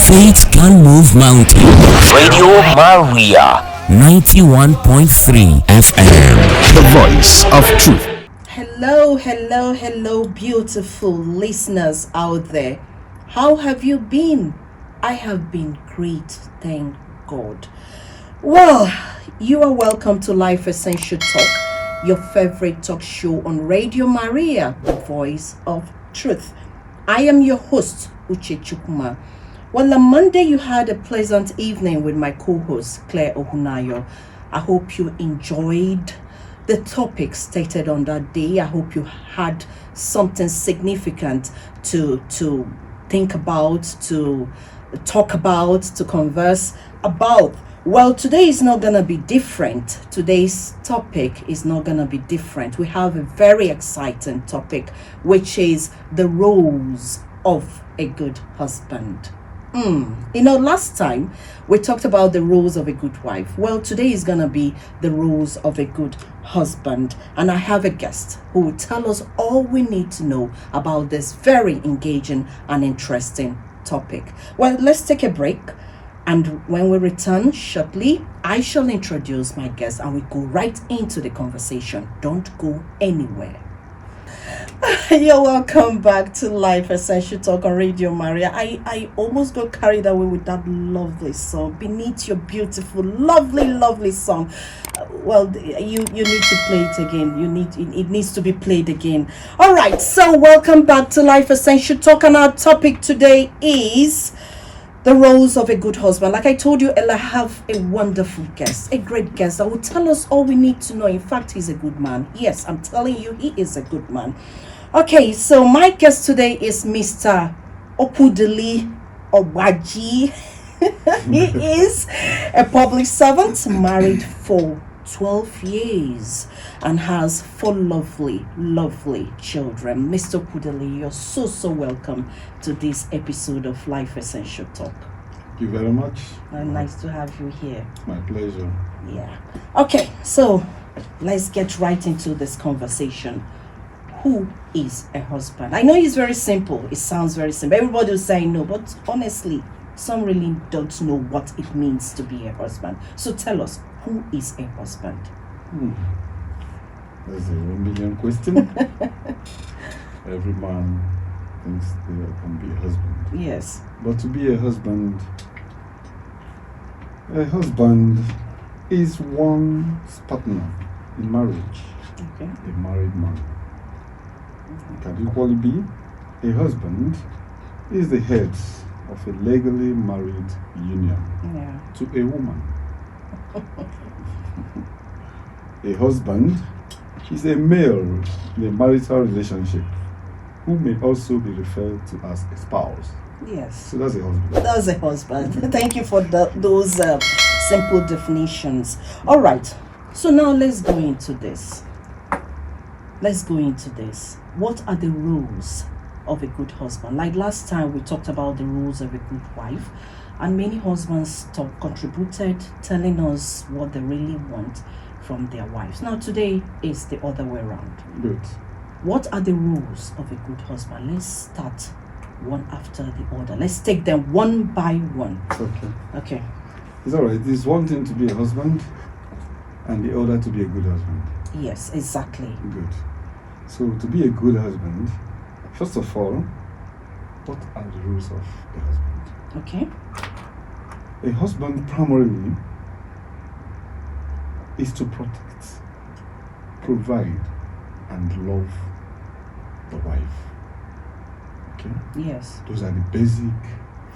Faith can move mountains. Radio Maria 91.3 FM. The voice of truth. Hello, beautiful listeners out there. How have you been? I have been great, thank God. Well, you are welcome to Life Essential Talk, your favorite talk show on Radio Maria, the voice of truth. I am your host, Uche Chukwuma. Well, on Monday you had a pleasant evening with my co-host, Clare Ohunayo. I hope you enjoyed the topic stated on that day. I hope you had something significant to think about, to talk about, to converse about. Well, today is not going to be different. Today's topic is not going to be different. We have a very exciting topic, which is the roles of a good husband. Last time we talked about the roles of a good wife. Well, today is going to be the roles of a good husband. And I have a guest who will tell us all we need to know about this very engaging and interesting topic. Well, let's take a break. And when we return shortly, I shall introduce my guest and we go right into the conversation. Don't go anywhere. You're welcome back to Life Essential Talk on Radio Maria. I almost got carried away with that lovely song, Beneath Your Beautiful, lovely song. You need to play it again. It needs to be played again. All right, so welcome back to Life Essential Talk, and our topic today is the roles of a good husband. Like I told you, I have a wonderful guest, a great guest that will tell us all we need to know. In fact, he's a good man. Yes, I'm telling you, he is a good man. Okay, so my guest today is Mr. Opudeli Obaji. He is a public servant, married for 12 years and has 4 lovely children. Mr. Opudeli, you're so welcome to this episode of Life Essential Talk. Thank you very much. Nice to have you here. My pleasure. Yeah. Okay, so let's get right into this conversation. Who is a husband? I know it's very simple. It sounds very simple. Everybody will say no, but honestly, some really don't know what it means to be a husband. So tell us, who is a husband? That's a 1 million question. Every man thinks they can be a husband. Yes. But to be a husband is one's partner in marriage. Okay. A married man. Can equally be a husband is the head of a legally married union to a woman. A husband is a male in a marital relationship who may also be referred to as a spouse. Yes. So that's a husband. That's a husband. Thank you for those simple definitions. All right. So now let's go into this. What are the rules of a good husband? Like last time we talked about the rules of a good wife, and many husbands contributed telling us what they really want from their wives. Now today is the other way around. Good. What are the rules of a good husband? Let's start one after the other. Let's take them one by one. Okay. It's all right. It's one thing to be a husband and the other to be a good husband. Yes, exactly. Good. So to be a good husband, first of all, what are the rules of a husband? Okay. A husband primarily is to protect, provide, and love the wife. Okay? Yes. Those are the basic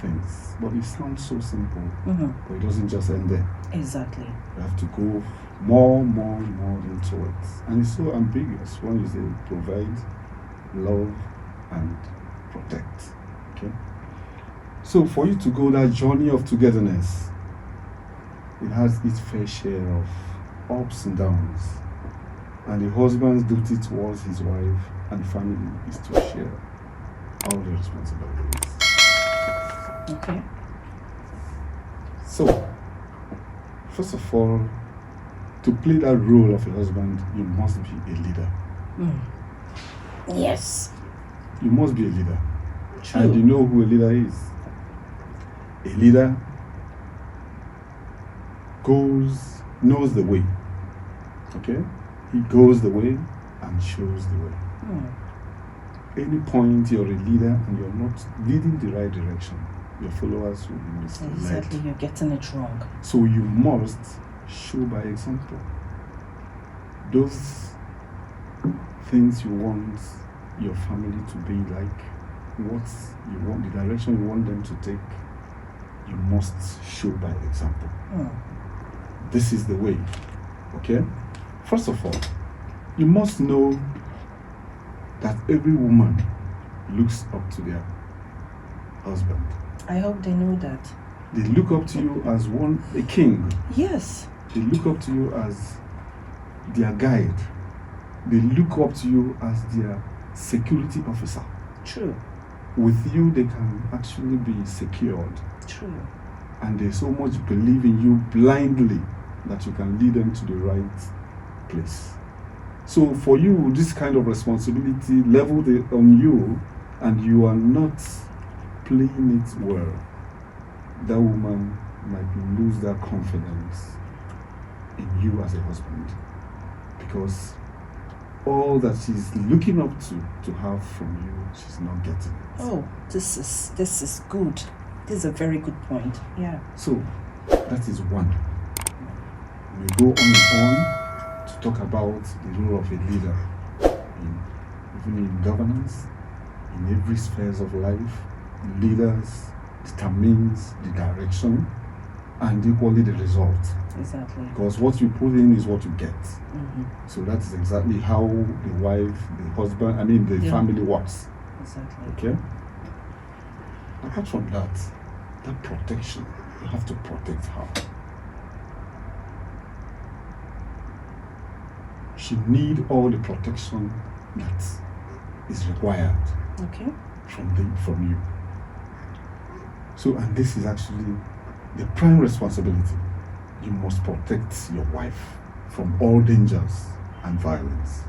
things. But it sounds so simple, but it doesn't just end there. Exactly. You have to go more into it. And it's so ambiguous. One is to provide, love, and protect. Okay? So for you to go that journey of togetherness, it has its fair share of ups and downs. And the husband's duty towards his wife and family is to share all the responsibilities. Okay. So, first of all, to play that role of a husband, you must be a leader. Yes. You must be a leader. True. And you know who a leader is. A leader knows the way. Okay? He goes the way and shows the way. Any point you're a leader and you're not leading the right direction, your followers will be misled. Exactly, you're getting it wrong. So you must show by example. Those things you want your family to be like, what you want, the direction you want them to take, you must show by example. This is the way. Okay? First of all, you must know that every woman looks up to their husband. I hope they know that. They look up to you as a king. Yes. They look up to you as their guide. They look up to you as their security officer. True. With you, they can actually be secured. True. And they so much believe in you blindly that you can lead them to the right place. So for you, this kind of responsibility leveled on you, and you are not playing it well, that woman might lose that confidence in you as a husband, because all that she's looking up to have from you, she's not getting it. Oh, this is good. This is a very good point. Yeah. So that is one. We go on and on to talk about the role of a leader, even in governance, in every spheres of life. Leaders determines the direction and equally the result. Exactly. Because what you put in is what you get. So that is exactly how the wife, the husband, the family works. Exactly. Okay? Apart from that protection, you have to protect her. She needs all the protection that is required from you. So, and this is actually the prime responsibility. You must protect your wife from all dangers and violence,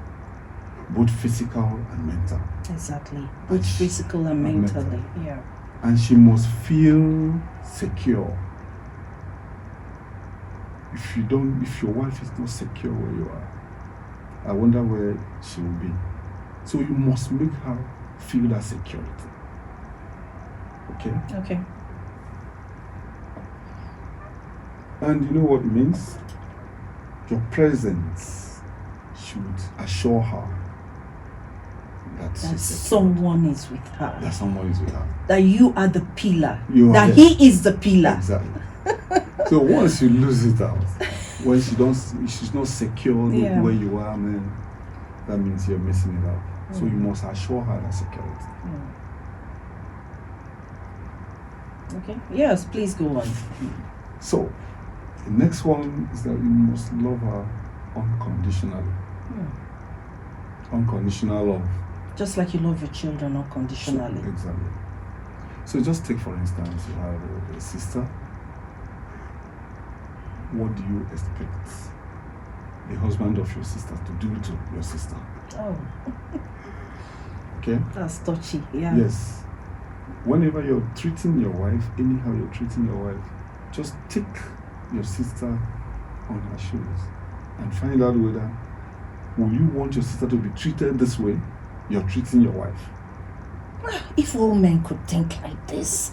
both physical and mental. Exactly. Both physical and mentally. Yeah. And she must feel secure. If your wife is not secure where you are, I wonder where she will be. So you must make her feel that security. Okay? Okay. And you know what it means? Your presence should assure her that someone is with her. That someone is with her. That you are the pillar. That he is the pillar. Exactly. So once you lose it out, when she's not secure where you are, man, that means you're missing it out. So you must assure her that security. Okay. Yes, please go on. So the next one is that you must love her unconditionally. Unconditional love. Just like you love your children unconditionally. So, exactly. So just take, for instance, you have a sister. What do you expect the husband of your sister to do to your sister? Oh. Okay? That's touchy, yeah. Yes. Whenever you're treating your wife, anyhow you're treating your wife, just take your sister on her shoes and find out whether will you want your sister to be treated this way you're treating your wife. If all men could think like this,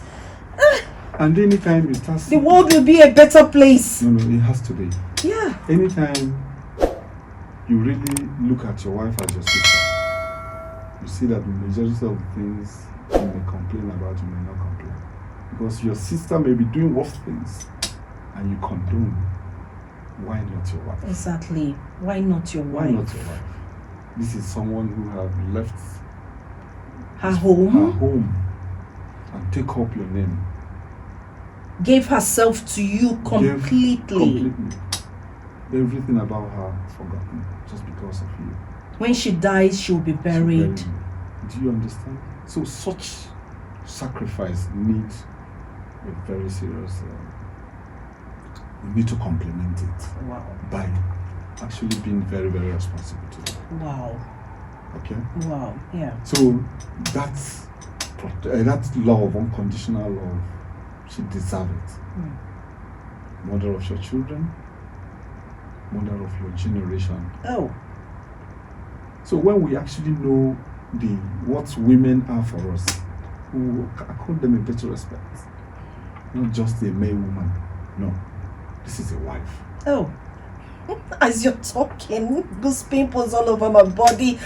and anytime you start, the world will be a better place. No, it has to be. Yeah. Anytime you really look at your wife as your sister, you see that the majority of the things you may complain about, you may not complain. Because your sister may be doing worse things and you condone. Why not your wife? Exactly. Why not your wife? Why not your wife? This is someone who have left her home and take up your name. Gave herself to you completely. Everything about her forgotten just because of you. When she dies, she'll be buried. Do you understand? So such sacrifice needs a very serious. You need to complement it. Wow. By actually being very, very responsible to her. Wow. Okay. Wow. Yeah. So that love, unconditional love, she deserves it. Mother of your children, mother of your generation. Oh. So when we actually know what women are for us, we accord them a better respect. Not just a male woman. No, this is a wife. Oh. As you're talking, goose pimples all over my body.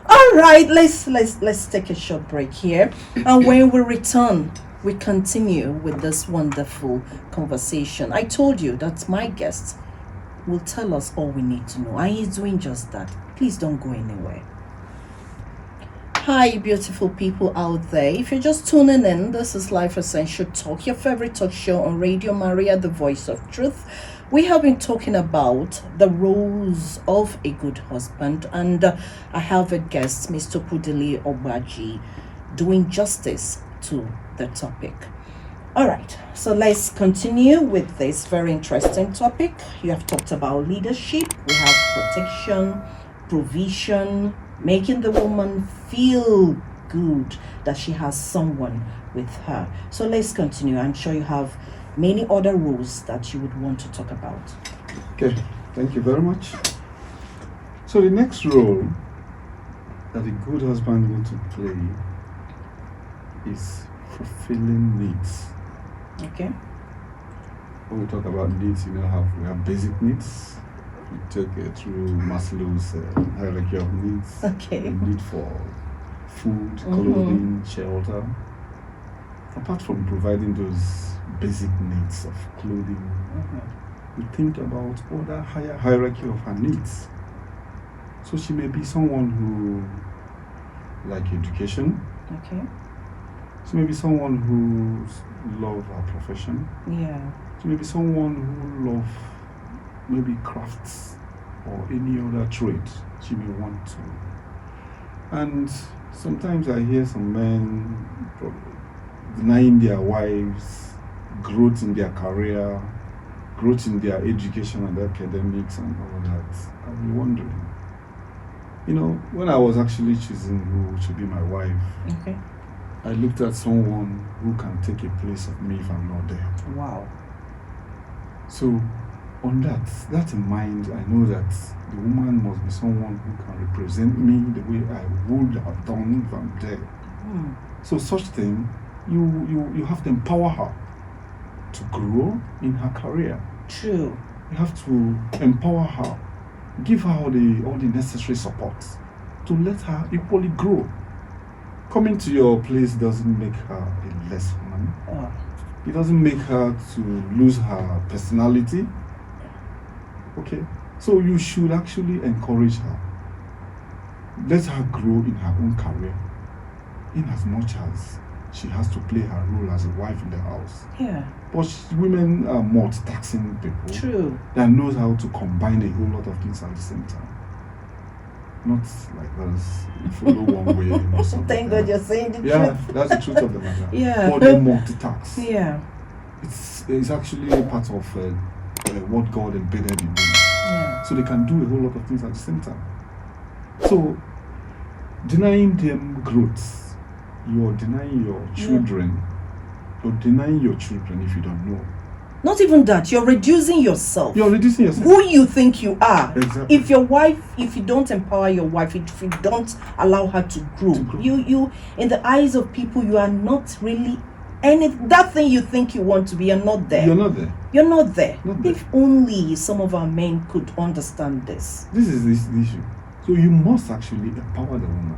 All right, let's take a short break here, and when we return, we continue with this wonderful conversation. I told you that my guest will tell us all we need to know, and he's doing just that. Please don't go anywhere. Hi, beautiful people out there. If you're just tuning in, this is Life Essential Talk, your favorite talk show on Radio Maria, the voice of truth. We have been talking about the roles of a good husband, and I have a guest, Mr. Pudili Obaji, doing justice to the topic. All right, so let's continue with this very interesting topic. You have talked about leadership, we have protection, provision, making the woman feel good that she has someone with her. So let's continue. I'm sure you have many other roles that you would want to talk about. Okay, thank you very much. So the next role that a good husband needs to play is fulfilling needs. Okay. When we talk about needs, we have basic needs. We take it through Maslow's hierarchy of needs. Okay. The need for food, clothing, shelter. Apart from providing those basic needs of clothing, we think about other higher hierarchy of her needs. So she may be someone who like education. Okay. She may be someone who love her profession. Yeah. She may be someone who love maybe crafts or any other trade she may want to. And sometimes I hear some men denying their wives growth in their career, growth in their education and academics and all that. I'll be wondering, when I was actually choosing who should be my wife, Okay. I looked at someone who can take a place of me if I'm not there. Wow. So on that in mind, I know that the woman must be someone who can represent me the way I would have done if I'm there. So such thing, you have to empower her to grow in her career. True. You have to empower her, give her all the necessary support to let her equally grow. Coming to your place doesn't make her a less woman. It doesn't make her to lose her personality. Okay? So you should actually encourage her. Let her grow in her own career, in as much as she has to play her role as a wife in the house. Yeah. But women are multitasking people. True. That knows how to combine a whole lot of things at the same time. Not like us, follow one way or something. Thank God you're saying the Yeah, truth. that's the truth of the matter. Yeah. But they multitask. Yeah. It's actually a part of what God embedded in them. Yeah. So they can do a whole lot of things at the same time. So denying them growth, you're denying your children. You're denying your children if you don't know. Not even that, you're reducing yourself. You're reducing yourself. Who you think you are. Exactly. If you don't empower your wife, if you don't allow her to grow, you in the eyes of people, you are not really that thing you think you want to be, you're not there. You're not there. You're not there. Not there. If only some of our men could understand this. This is the issue. So you must actually empower the woman.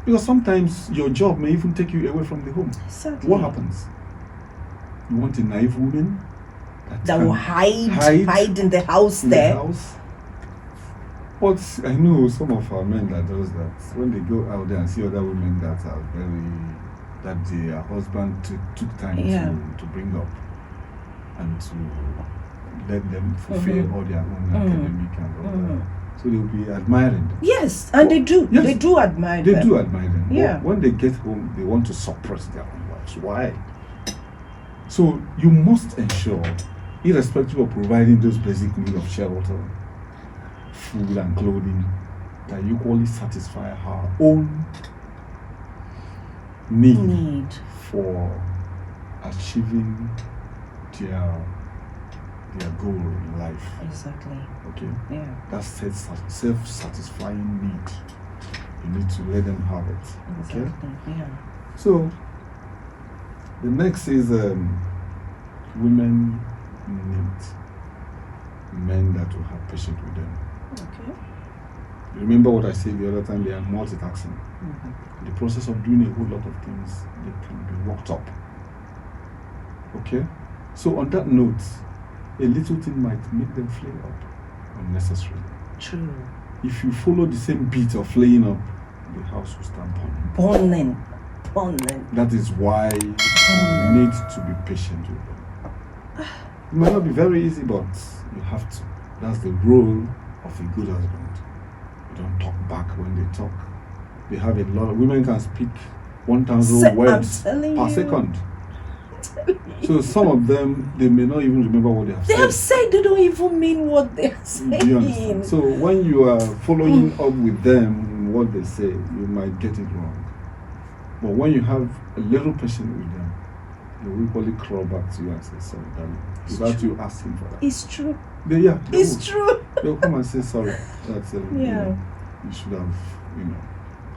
Because sometimes your job may even take you away from the home. Exactly. What happens? You want a naive woman that will hide in the house in there. The house. But I know some of our men that does that. When they go out there and see other women that are that their husband took time to bring up and to let them fulfill all their own academic and all that. So they'll be admiring them. Yes, and they do. Yes, they do admire them. They do admire them. Yeah. But when they get home, they want to suppress their own wives. Why? So you must ensure, irrespective of providing those basic needs of shelter, food and clothing, that you equally satisfy her own need for achieving their goal in life. Exactly. Okay? Yeah. That self-satisfying need. You need to let them have it. Exactly. Okay? Yeah. So, the next is women need men that will have patience with them. Okay. Remember what I said the other time, they are multitasking. Mm-hmm. The process of doing a whole lot of things, they can be worked up. Okay? So on that note, a little thing might make them flare up unnecessarily. True. If you follow the same beat of flaying up, the house will start burning. Burning. That is why you need to be patient with them. It might not be very easy, but you have to. That's the role of a good husband. You don't talk back when they talk. They have a lot of women can speak 1,000 words per second. So some of them, they may not even remember what they have said. They have said they don't even mean what they are saying. Do you understand? So when you are following up with them, what they say, you might get it wrong. But when you have a little patience with them, they will equally crawl back to you and say, sorry, darling, without you asking for that. It's true. It's true. They'll come and say, sorry, that's Yeah. You should have,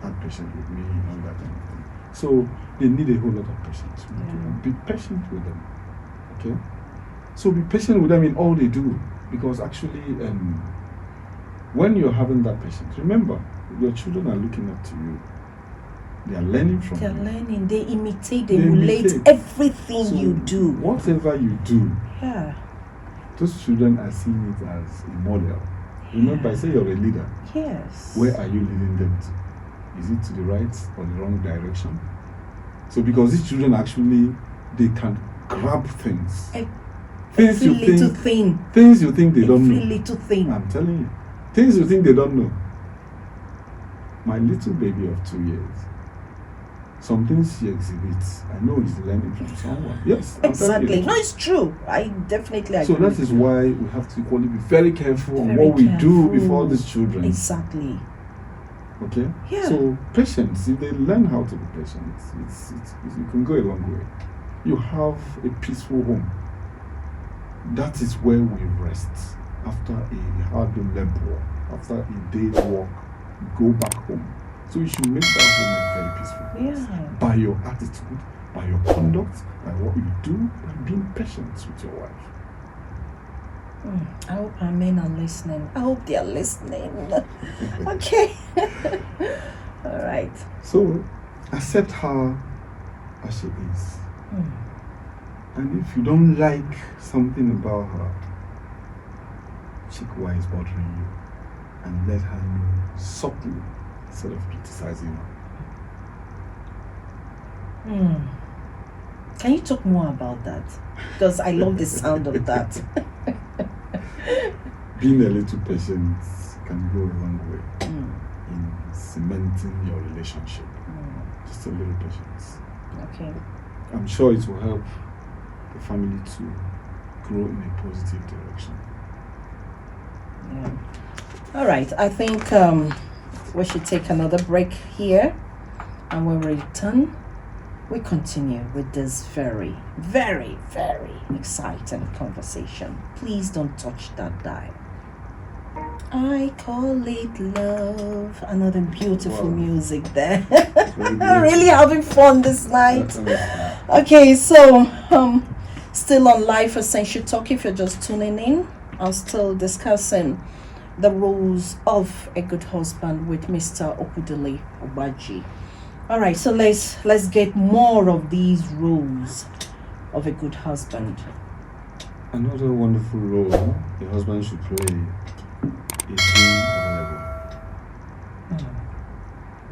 had patience with me and all that kind of thing. So they need a whole lot of patience. Be patient with them. Okay? So be patient with them in all they do. Because actually, when you're having that patience, remember, your children are looking up to you. They are learning from you. They're learning. They imitate, they emulate everything So you do. Whatever you do, Yeah. those children are seeing it as a model. Remember, I say you're a leader. Yes. Where are you leading them to? Is it to the right or the wrong direction? So because these children actually, they can grab things. Things you think they don't know. Every little thing. I'm telling you. Things you think they don't know. My little baby of 2 years, some things she exhibits, I know he's learning from someone. Yes, exactly. No, it's true. I definitely agree. So that is why we have to equally be very careful on what we do before these children. Exactly. Okay? Yeah. So patience, if they learn how to be patient, you can go a long way. You have a peaceful home. That is where we rest. After a hard labor, after a day's work, go back home. So you should make that home very peaceful. Yeah. By your attitude, by your conduct, by what you do, by being patient with your wife. I hope our men are listening. I hope they are listening. Okay. All right. So accept her as she is. And if you don't like something about her, check why it's bothering you and let her know subtly instead of criticizing her. Can you talk more about that? Because I love the sound of that. Being a little patient can go a long way in cementing your relationship. Just a little patience. Okay. I'm sure it will help the family to grow in a positive direction. Yeah. All right. I think we should take another break here, and when we return, we continue with this very, very, very exciting conversation. Please don't touch that dial. I call it love. Another beautiful music there. Really having fun this night. Okay, so still on Life Essential Talk. If you're just tuning in, I'm still discussing the rules of a good husband with Mr. Okudili Obaji. All right, so let's get more of these rules of a good husband. Another wonderful role a husband should play is being available.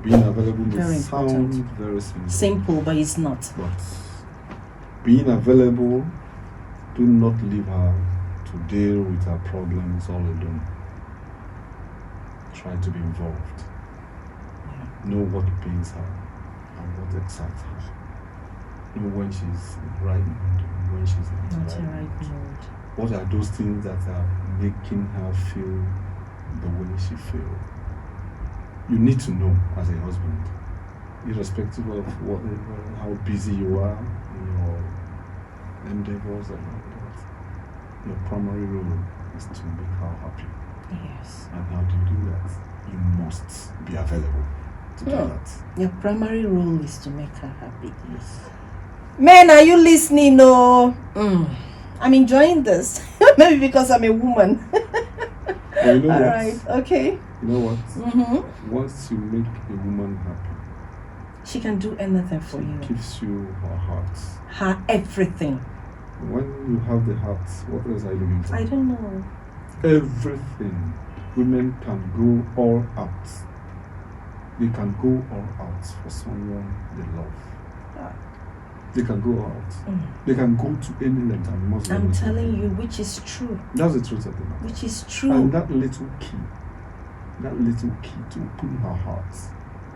Being available may sound very simple. Simple, but it's not. But being available, do not leave her to deal with her problems all alone. Try to be involved. Know what pains her and what excites her. Know when she's in the right mood and when she's not in the right mood. What are those things that are making her feel the way she feels? You need to know as a husband, irrespective of how busy you are in your endeavors and your primary role is to make her happy. Yes. And how do you do that? You must be available to do that. Your primary role is to make her happy. Yes. Men, are you listening? No. I'm enjoying this. Maybe because I'm a woman. Well, you know All what? right. Okay. You know what? Mm-hmm. Once you make a woman happy, She can do anything for she you. gives you her heart. Her everything. When you have the heart, what else are you looking for? I don't know. Everything. Women can go all out. They can go all out for someone they love. Ah. They can go out. They can go to any length and must. I'm telling you, which is true. That's the truth of the matter. Which is true. And that little key to open her heart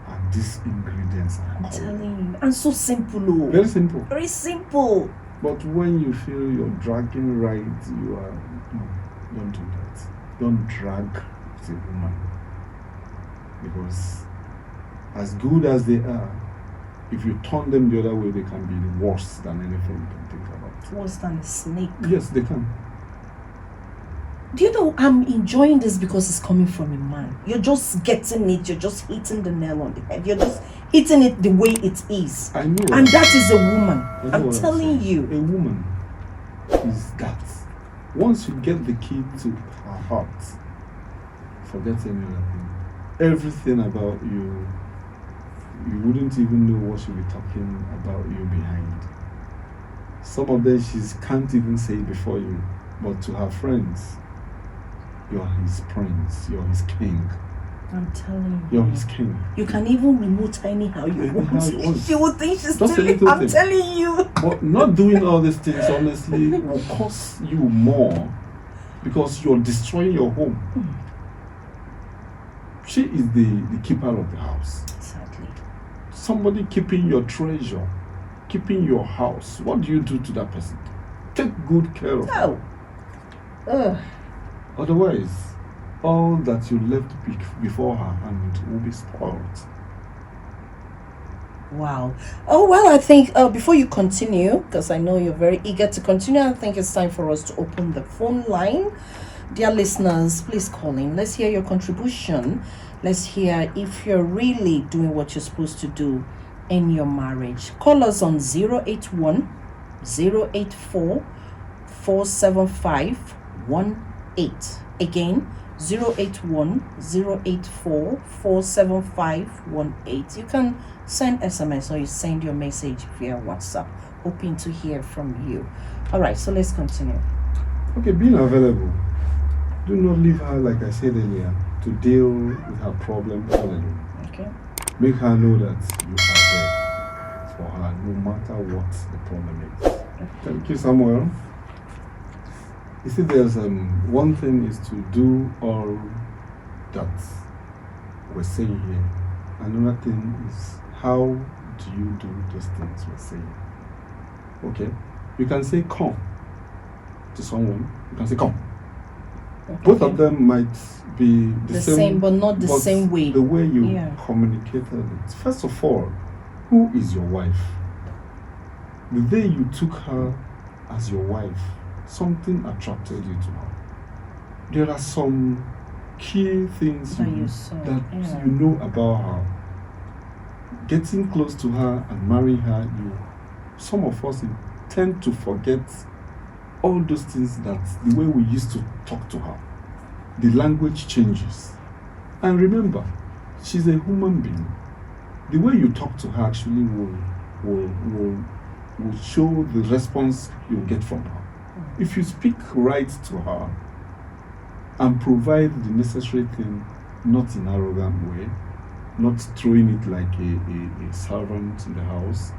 are these ingredients. I'm telling you. And so simple. Oh. Very simple. Very simple. But when you feel you're dragging right, you are. No, don't do that. Don't drag with a woman. Because as good as they are, if you turn them the other way, they can be worse than anything you can think about. Worse than a snake. Yes, they can. Do you know I'm enjoying this because it's coming from a man? You're just getting it. You're just hitting the nail on the head. You're just hitting it the way it is. I know. And that is a woman. I know I'm what telling saying. you. A woman is that. Once you get the key to her heart, forget any other thing. Everything about you, you wouldn't even know what she'll be talking about you behind. Some of them she can't even say it before you, but to her friends, you're his prince, you're his king. I'm telling you. You're his king. You can even remote her anyhow you Anyhow you want. want. She will think she's Just a telling. little I'm thing. telling you. But not doing all these things, honestly, will cost you more because you're destroying your home. She is the keeper of the house. Exactly. Somebody keeping your treasure, keeping your house. What do you do to that person? Take good care of her. Oh. Otherwise, all that you left before her hand will be spoiled. Wow. Oh, well, I think before you continue, because I know you're very eager to continue, I think it's time for us to open the phone line. Dear listeners, please call in. Let's hear your contribution. Let's hear if you're really doing what you're supposed to do in your marriage. Call us on 081 084 475 18. Again, 081 084 475 18. You can send SMS or you send your message via WhatsApp. Hoping to hear from you. All right, so let's continue. Okay, being available. Do not leave her, like I said earlier, to deal with her problem all alone. Okay. Make her know that you are there for her, no matter what the problem is. Thank you, Samuel. You see, there's one thing is to do all that we're saying here. Another thing is how do you do those things we're saying? Okay, you can say come to someone. You can say come. Okay. Both of them might be the same, but not the same way. The way you Yeah. communicated it. First of all, who is your wife? The day you took her as your wife, something attracted you to her. There are some key things That you yeah. know about her. Getting close to her and marrying her, some of us tend to forget all those things, that the way we used to talk to her, the language changes. And remember, she's a human being. The way you talk to her actually will show the response you'll get from her. If you speak right to her and provide the necessary thing, not in an arrogant way, not throwing it like a servant in the house,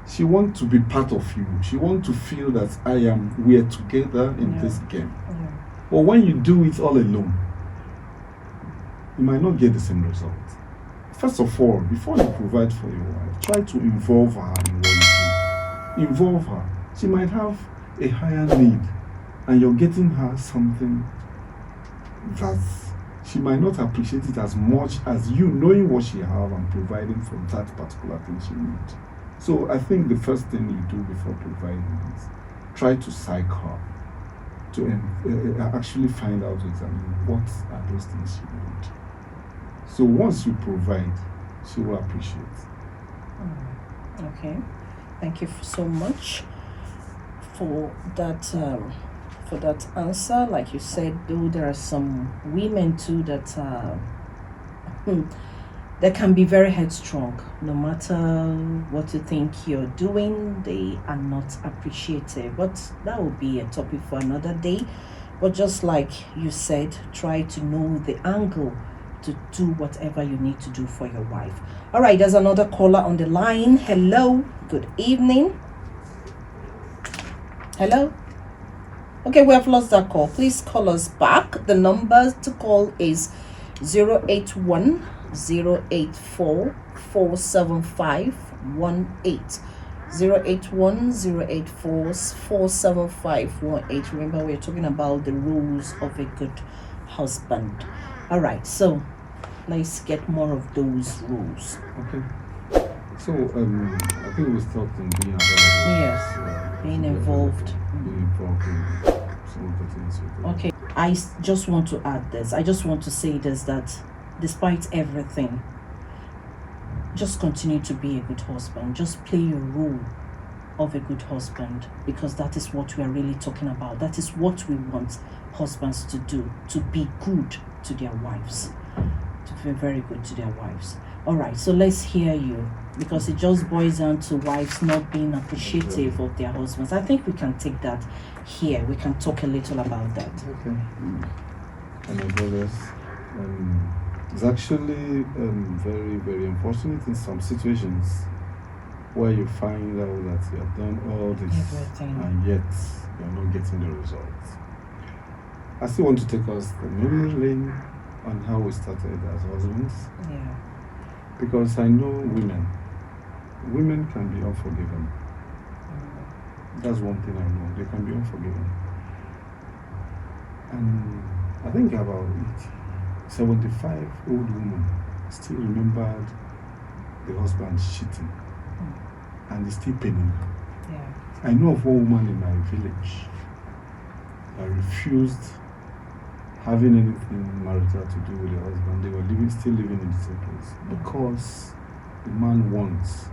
she wants to be part of you. She wants to feel that we are together in this game. Yeah. But when you do it all alone, you might not get the same result. First of all, before you provide for your wife, try to involve her in what you do. Involve her. She might have a higher need, and you're getting her something that she might not appreciate it as much as you knowing what she have and providing for that particular thing she needs. So I think the first thing you do before providing is try to psych her to actually find out, to examine what are those things you want. So once you provide, she will appreciate. Okay, thank you so much for that answer. Like you said, though, there are some women too that they can be very headstrong. No matter what you think you're doing, they are not appreciative. But that will be a topic for another day. But just like you said, try to know the angle to do whatever you need to do for your wife. All right, there's another caller on the line. Hello, good evening. Hello. Okay, we have lost that call. Please call us back. The number to call is 081 084 47518. 081 084 47518. Remember, we're talking about the rules of a good husband. All right, so let's get more of those rules. Okay. So I think we stopped in being available. Yes, being involved. Being involved in some of the things. Okay, I just want to add this. I just want to say this, that despite everything, just continue to be a good husband. Just play your role of a good husband, because that is what we are really talking about. That is what we want husbands to do, to be good to their wives, to be very good to their wives. All right, so let's hear you, because it just boils down to wives not being appreciative of their husbands. I think we can take that here. We can talk a little about that. Okay. And my brothers, it's actually very, very unfortunate in some situations where you find out that you have done all this and yet you're not getting the results. I still want to take us the memory lane on how we started as husbands. Yeah. Because I know women can be unforgiving. That's one thing I know. They can be unforgiving. And I think about 75-old woman still remembered the husband cheating. And it's still paining her. Yeah. I know of one woman in my village that refused having anything marital to do with the husband. They were still living in the same place because the man once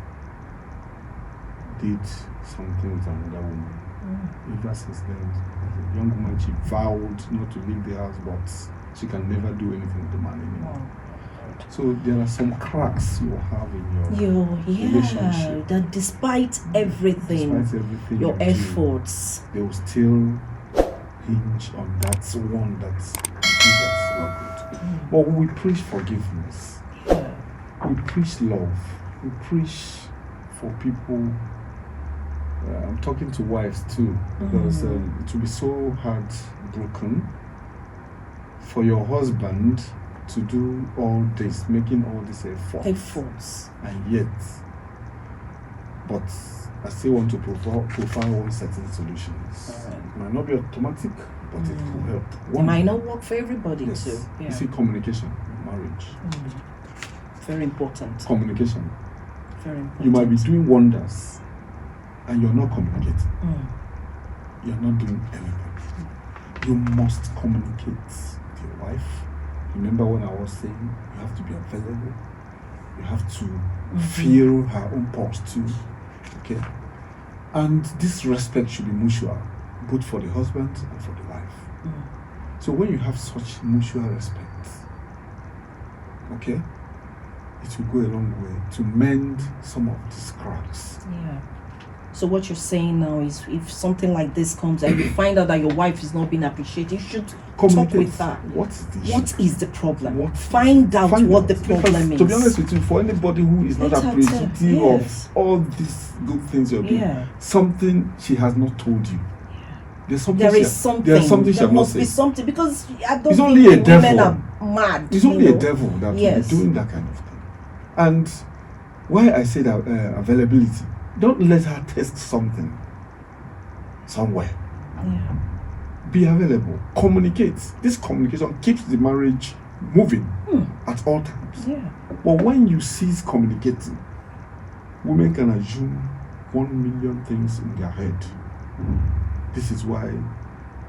did something with another woman. Ever since then, as a young woman, she vowed not to leave the house, but she can never do anything with the man anymore. So there are some cracks you have in your relationship. That despite everything, your efforts, they will still hinge on that one that's not good. But we preach forgiveness. We preach love. We preach for people. I'm talking to wives too, because it will be so heartbroken for your husband to do all this, making all these efforts, and yet, but I still want to provide one certain solutions. It might not be automatic, but it will help. It might not work for everybody too. Yeah. You see, communication in marriage. Very important. Communication. Very important. You might be doing wonders, and you're not communicating. You're not doing anything. You must communicate with your wife. Remember when I was saying you have to be available, you have to feel her own pulse too, okay? And this respect should be mutual, both for the husband and for the wife. So when you have such mutual respect, okay, it will go a long way to mend some of these cracks. Yeah. So what you're saying now is, if something like this comes and you find out that your wife is not being appreciated, you should talk with her. What is the issue? What is the problem? Find out what the problem is. To be honest with you, for anybody who is not appreciative of all these good things you're doing, something she has not told you. There's something there is something. There must be something, because I don't it's think only a devil. Women are mad. It's only a devil that will be doing that kind of thing. And why I say that availability, don't let her test something somewhere. Yeah. Be available. Communicate. This communication keeps the marriage moving at all times. Yeah. But when you cease communicating, women can assume 1 million things in their head. This is why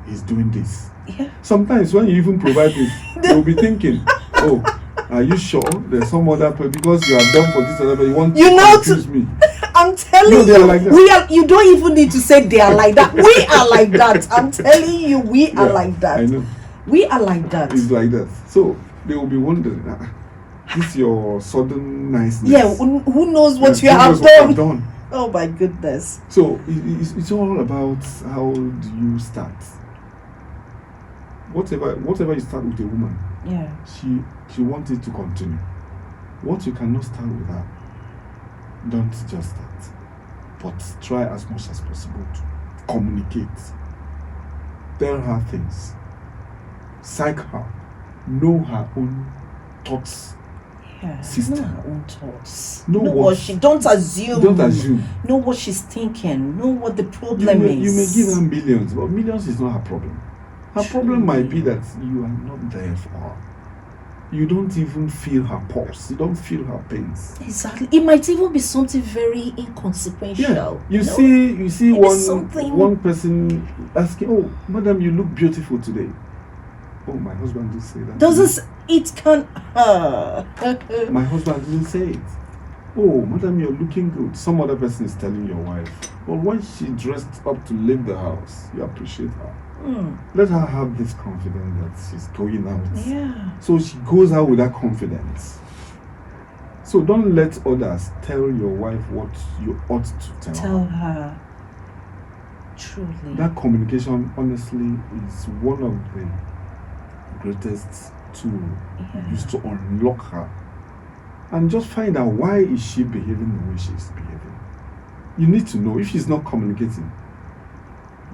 he's doing this. Yeah. Sometimes when you even provide it, they will be thinking, oh, are you sure there's some other person because you have done for this other person, you want to confuse me? I'm telling No, they you, are like that. you don't even need to say they are like that. We are like that. I'm telling you, we are like that. I know. We are like that. It's like that. So they will be wondering, this your sudden niceness. Yeah, who knows what you who have knows what I've done? done? Oh my goodness. So it's all about how do you start. Whatever you start with a woman, Yeah. she wants it to continue. What you cannot start with her, don't just start, but try as much as possible to communicate. Tell her things. Psych her. Know her own thoughts. Yeah. Sister. Know her own thoughts. Know Know what what she. Don't assume. Don't assume. Know what she's thinking. Know what the problem You is. may give her millions, but millions is not her problem. Her problem might be that you are not there for her. You don't even feel her pulse. You don't feel her pains. Exactly. It might even be something very inconsequential. Yeah. You know? see Maybe something- one person asking, "Oh, madam, you look beautiful today." Oh, my husband did say that. Doesn't it can My husband didn't say it. Oh, madam, you're looking good. Some other person is telling your wife. But when she dressed up to leave the house, you appreciate her. Let her have this confidence that she's going out. Yeah. So she goes out with that confidence. So don't let others tell your wife what you ought to tell Tell her. her. Truly. That communication, honestly, is one of the greatest tools used to unlock her. And just find out why is she behaving the way she's behaving. You need to know if she's not communicating.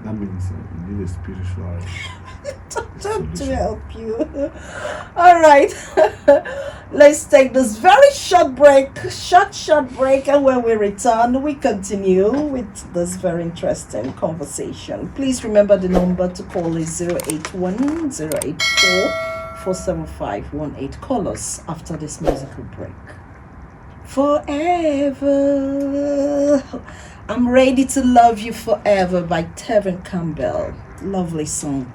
That means you need a spiritual to help you. All right. Let's take this very short break. Short break. And when we return, we continue with this very interesting conversation. Please remember the number to call is 081 084 47518. Call us after this musical break. Forever. I'm Ready to Love You Forever by Tevin Campbell. Lovely song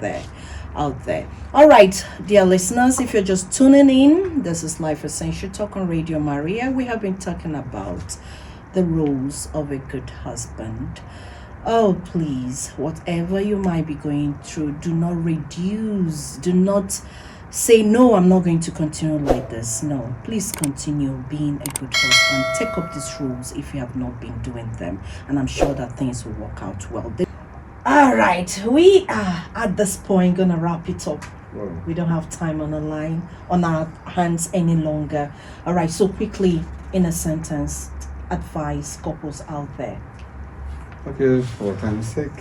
out there. All right, dear listeners, if you're just tuning in, this is Life Essential Talk on Radio Maria. We have been talking about the roles of a good husband. Oh, please, whatever you might be going through, do not reduce, do not say, no, I'm not going to continue like this. No, please continue being a good husband. Take up these rules if you have not been doing them. And I'm sure that things will work out well. All right, we are at this point going to wrap it up. Wow. We don't have time on our hands any longer. All right, so quickly, in a sentence, advise couples out there. Okay, for time's sake,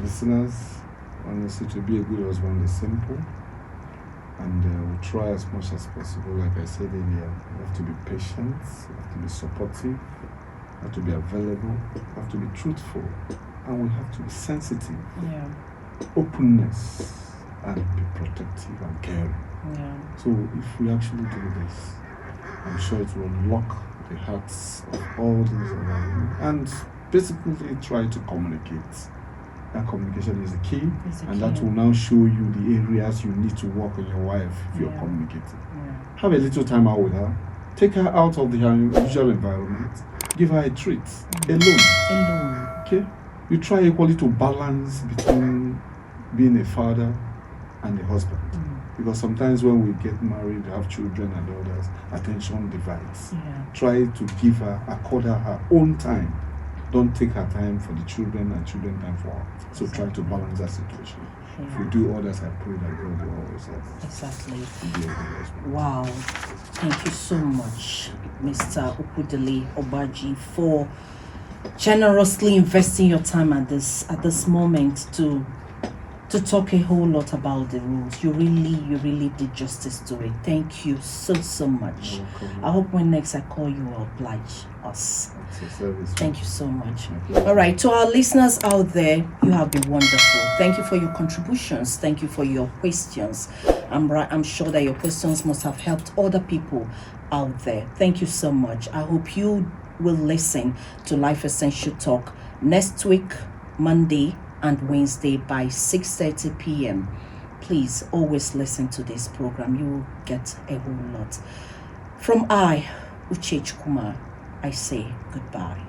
listeners, honestly, to be a good husband is simple. And we'll try as much as possible. Like I said earlier, you have to be patient, you have to be supportive, you have to be available, you have to be truthful, and we have to be sensitive. Yeah. Openness, and be protective and caring. Yeah. So if we actually do this, I'm sure it will unlock the hearts of all these other women and basically try to communicate. That communication is the key, and that will now show you the areas you need to work on your wife if you're communicating. Yeah. Have a little time out with her. Take her out of the usual environment. Give her a treat. Alone. Okay? You try equally to balance between being a father and a husband. Because sometimes when we get married, have children and others, attention divides. Yeah. Try to accord her own time. Don't take her time for the children and children time for her. So try to balance that situation. Yeah. If you do all that, I pray that God will always help. Exactly. Be a good husband. Wow. Thank you so much, Mr. Ukudili Obaji, for generously investing your time at this moment to talk a whole lot about the rules. You really did justice to it. Thank you so much. I hope when next I call you will oblige us. Thank you so much. All right, to our listeners out there, you have been wonderful. Thank you for your contributions. Thank you for your questions. I'm sure that your questions must have helped other people out there. Thank you so much. I hope you will listen to Life Essential Talk next week, Monday, and Wednesday by 6:30 p.m. Please always listen to this program. You will get a whole lot. From I, Uche Chukwuma, I say goodbye.